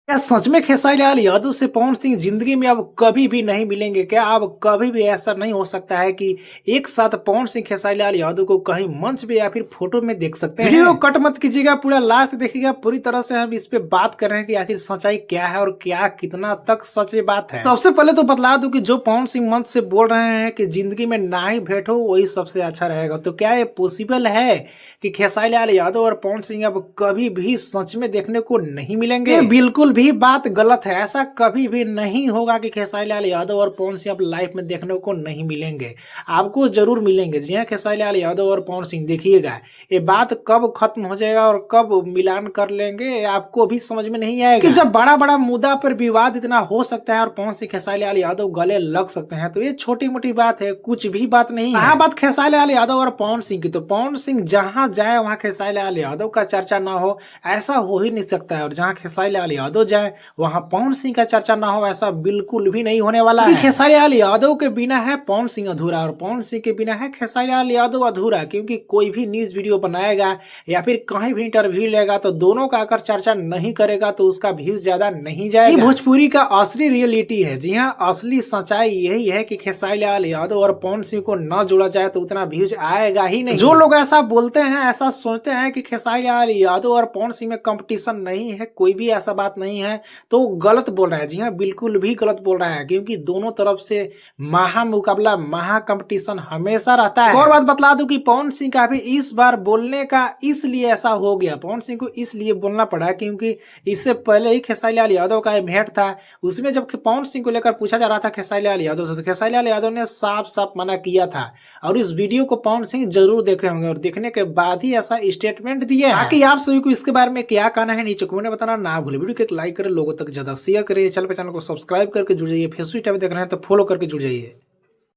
क्या सच में खेसारी लाल यादव से पवन सिंह जिंदगी में अब कभी भी नहीं मिलेंगे? क्या अब कभी भी ऐसा नहीं हो सकता है कि एक साथ पवन सिंह खेसारी लाल यादव को कहीं मंच पे या फिर फोटो में देख सकते हैं? वीडियो कट मत कीजिएगा, पूरा लास्ट देखिएगा। पूरी तरह से हम इस पे बात कर रहे हैं कि आखिर सच्चाई क्या है और क्या कितना तक सच बात है। सबसे पहले तो बतला दूं कि जो पवन सिंह मंच से बोल रहे हैं कि जिंदगी में ना ही भेंट हो वही सबसे अच्छा रहेगा, तो क्या ये पॉसिबल है कि खेसारी लाल यादव और पवन सिंह अब कभी भी सच में देखने को नहीं मिलेंगे? बिल्कुल भी बात गलत है। ऐसा कभी भी नहीं होगा कि खेसारी लाल यादव और पवन सिंह अब लाइफ में देखने को नहीं मिलेंगे। आपको जरूर मिलेंगे। जी हाँ, खेसारी लाल यादव और पवन सिंह देखिएगा, ये बात कब खत्म हो जाएगा और कब मिलान कर लेंगे आपको भी समझ में नहीं आएगा। कि जब बड़ा बड़ा मुद्दा पर विवाद इतना हो सकता है और पवन सिंह खेसारी लाल यादव गले लग सकते हैं, तो ये छोटी मोटी बात है, कुछ भी बात नहीं है। बात खेसारी लाल यादव और पवन सिंह की, तो पवन सिंह जहां जाए वहां खेसारी लाल यादव का चर्चा ना हो, ऐसा हो ही नहीं सकता है। और जहां खेसारी लाल यादव जाए वहां पवन सिंह का चर्चा ना हो, ऐसा बिल्कुल भी नहीं होने वाला है। खेसारी लाल यादव के बिना है पवन सिंह अधूरा और पवन सिंह के बिना है खेसारी लाल यादव अधूरा। क्योंकि कोई भी न्यूज वीडियो बनाएगा या फिर कहीं भी इंटरव्यू लेगा तो दोनों का अगर चर्चा नहीं करेगा तो उसका व्यूज ज्यादा नहीं जाएगा। ये भोजपुरी का असली रियलिटी है। जी हाँ, असली सच्चाई यही है कि खेसारी लाल यादव और पवन सिंह को न जोड़ा जाए तो उतना व्यूज आएगा ही नहीं। जो लोग ऐसा बोलते हैं, ऐसा सोचते हैं कि खेसारी लाल यादव और पवन सिंह में कंपटीशन नहीं है, कोई भी ऐसा बात नहीं है, तो गलत बोल रहा है। जी हाँ, बिल्कुल भी गलत बोल रहा है। क्योंकि दोनों तरफ से महा मुकाबला, महा कंपटीशन हमेशा रहता है। और बात बतला दूं कि पवन सिंह का भी इस बार बोलने का इसलिए ऐसा हो गया, पवन सिंह को इसलिए बोलना पड़ा क्योंकि इससे पहले ही खेसारी लाल यादव का भेंट था। उसमें जब पवन सिंह को लेकर पूछा जा रहा था खेसारी लाल यादव से, तो खेसारी लाल यादव ने साफ साफ मना किया था। और इस वीडियो को पवन सिंह जरूर देखे होंगे और देखने के बाद ही ऐसा स्टेटमेंट दिए। बाकी आप सभी को इसके बारे में क्या कहना है नीचे कमेंट में बताना ना भूले। वीडियो को एक लाइक करें, लोगों तक ज्यादा शेयर करिए, चैनल को सब्सक्राइब करके जुड़ जाइए। फेसबुक टैब देख रहे हैं तो फॉलो करके जुड़ जाइए।